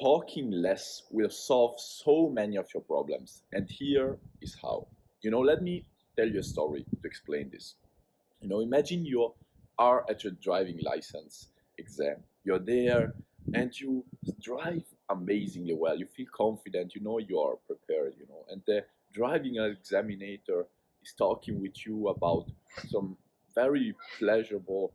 talking less will solve so many of your problems. And here is how. Let me tell you a story to explain this. Imagine you are at your driving license exam. You're there and you drive amazingly well. You feel confident, you are prepared. And the driving examinator is talking with you about some very pleasurable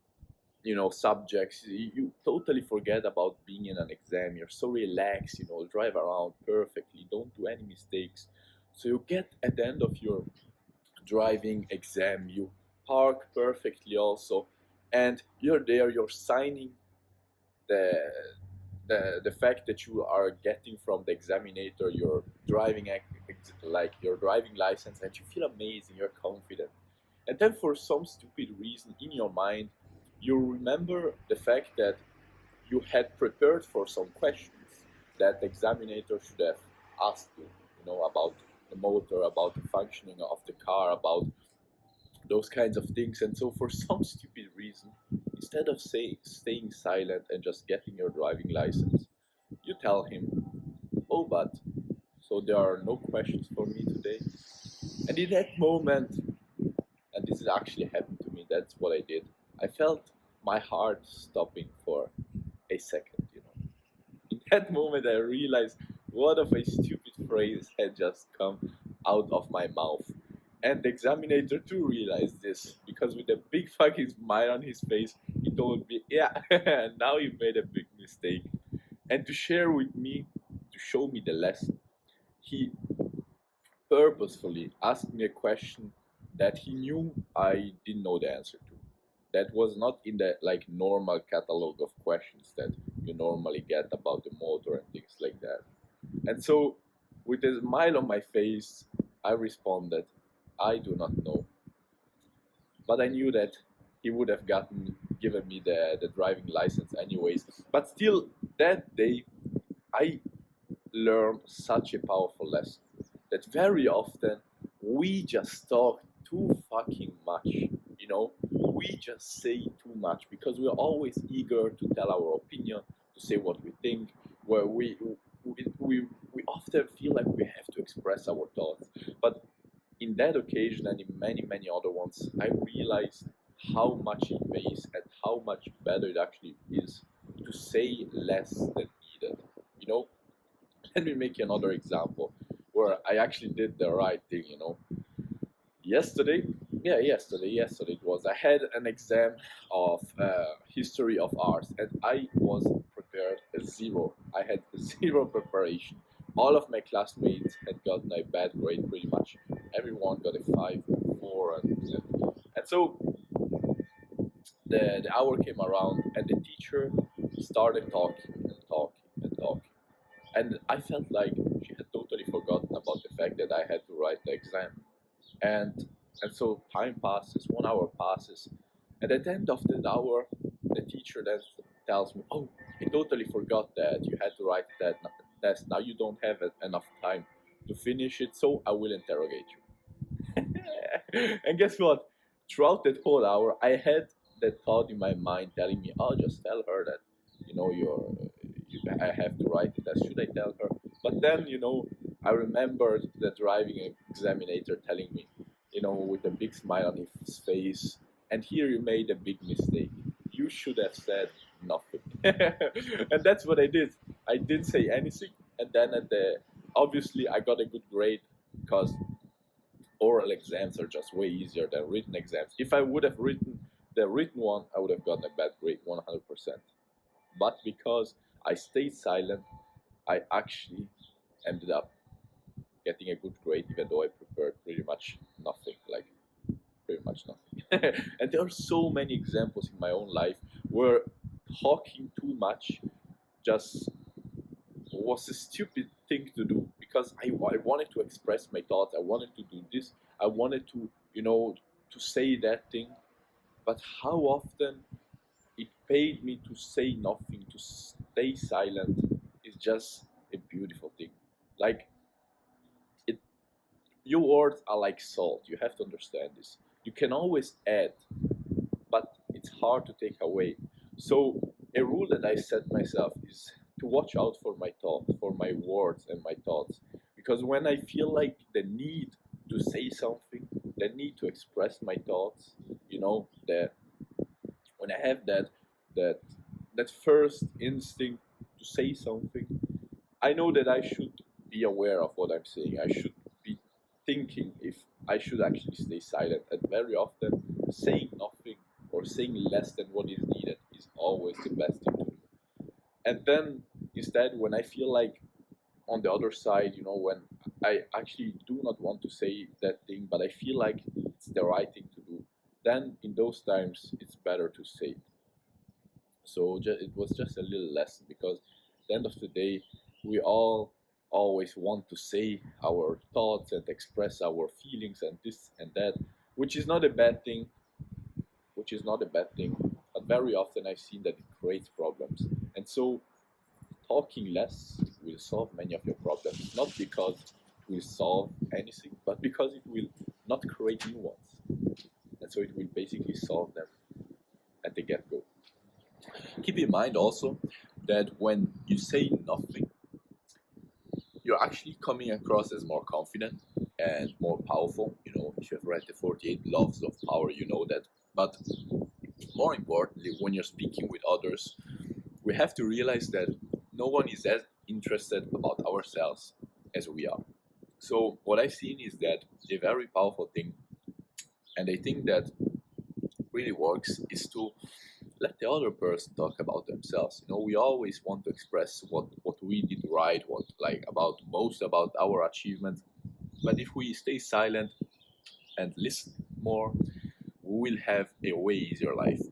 subjects. You totally forget about being in an exam. You're so relaxed, drive around perfectly, don't do any mistakes. So you get at the end of your driving exam, you park perfectly also, and you're there, you're signing the the fact that you are getting from the examinator your like your driving license, and you feel amazing, you're confident. And then for some stupid reason in your mind, you remember the fact that you had prepared for some questions that the examinator should have asked you, about the motor, about the functioning of the car, about those kinds of things. And so for some stupid reason, instead of staying silent and just getting your driving license, you tell him, "Oh, but so there are no questions for me today." And in that moment, and this has actually happened to me, that's what I did. I felt my heart stopping for a second. In that moment, I realized what of a stupid phrase had just come out of my mouth. And the examinator too realized this, because with a big fucking smile on his face, he told me, "Yeah, now you made a big mistake." And to share with me, to show me the lesson, he purposefully asked me a question that he knew I didn't know the answer to. That was not in the normal catalog of questions that you normally get about the motor and things like that. And so, with a smile on my face, I responded, "I do not know." But I knew that he would have given me the driving license anyways. But still, that day, I learned such a powerful lesson that very often we just talk too fucking much. We just say too much because we're always eager to tell our opinion, to say what we think, where we often feel like we have to express our thoughts. But in that occasion and in many, many other ones, I realized how much it pays and how much better it actually is to say less than needed. You know, Let me make you another example where I actually did the right thing. Yesterday, yesterday it was. I had an exam of history of arts, and I was prepared a zero. I had zero preparation. All of my classmates had gotten a bad grade, pretty much. Everyone got a 5 or 4, and so the hour came around, and the teacher started talking and talking and talking. And I felt like she had totally forgotten about the fact that I had to write the exam. And and so time passes, 1 hour passes, and at the end of the hour, the teacher then tells me, "Oh, I totally forgot that you had to write that test. Now you don't have enough time to finish it, so I will interrogate you." And guess what? Throughout that whole hour, I had that thought in my mind telling me, "Oh, just tell her that I have to write it. As should I tell her?" But then I remembered the driving examinator telling me, with a big smile on his face, "And here you made a big mistake. You should have said nothing." And that's what I did. I didn't say anything, and then obviously I got a good grade because oral exams are just way easier than written exams. If I would have written the written one, I would have gotten a bad grade 100%. But because I stayed silent, I actually ended up getting a good grade, even though I prepared pretty much nothing, like pretty much nothing. And there are so many examples in my own life where talking too much just was a stupid thing to do, because I wanted to express my thoughts, I wanted to do this, I wanted to say that thing. But how often it paid me to say nothing, to stay silent, is just a beautiful thing. Like, it, your words are like salt. You have to understand this. You can always add, but it's hard to take away. So a rule that I set myself is to watch out for my thoughts, for my words and my thoughts. Because when I feel like the need to say something, the need to express my thoughts, that when I have that that first instinct to say something, I know that I should be aware of what I'm saying. I should be thinking if I should actually stay silent. And very often, saying nothing or saying less than what is needed is always the best thing to do. And then instead, when I feel like on the other side, when I actually do not want to say that thing, but I feel like it's the right thing to do, then in those times, it's better to say it. So it was just a little lesson, because at the end of the day, we all always want to say our thoughts and express our feelings and this and that, which is not a bad thing, but very often I've seen that it creates problems. And so talking less will solve many of your problems, not because it will solve anything, but because it will not create new ones. And so it will basically solve them at the get-go. Keep in mind also that when you say nothing, you're actually coming across as more confident and more powerful. If you've read the 48 Laws of Power, you know that. But more importantly, when you're speaking with others, we have to realize that no one is as interested about ourselves as we are. So what I've seen is that a very powerful thing, and I think that really works, is to let the other person talk about themselves. We always want to express what we did right, about our achievements. But if we stay silent and listen more, we will have a way easier life.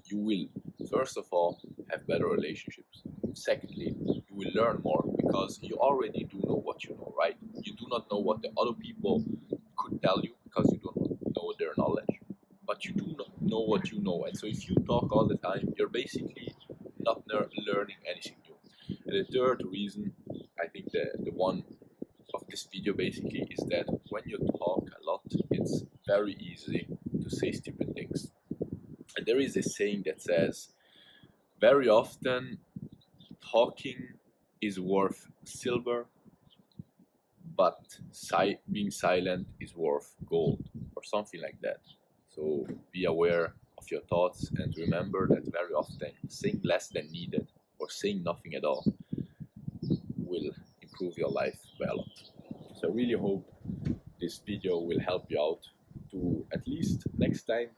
You will, first of all, have better relationships. Secondly, you will learn more, because you already do know what you know, right? You do not know what the other people could tell you, because you do not know their knowledge. But you do not know what you know. And so if you talk all the time, you're basically not learning anything new. And the third reason, I think the one of this video basically, is that when you talk a lot, it's very easy to say stupid things. And there is a saying that says, very often talking is worth silver, but being silent is worth gold, or something like that. So be aware of your thoughts, and remember that very often saying less than needed or saying nothing at all will improve your life by a lot. So I really hope this video will help you out to, at least next time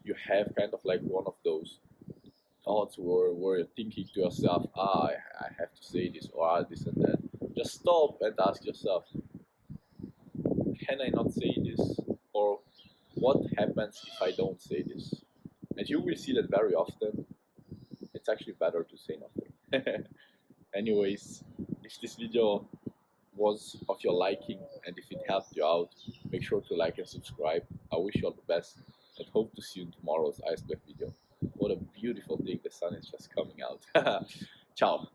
you have kind of like one of those thoughts where you're thinking to yourself, I have to say this, or this and that. Just stop and ask yourself, can I not say this? Or what happens if I don't say this? And you will see that very often it's actually better to say nothing. Anyways, if this video was of your liking and if it helped you out, make sure to like and subscribe. I wish you all the best and hope to see you in tomorrow's iceberg video. What a beautiful thing, the sun is just coming out. Ciao.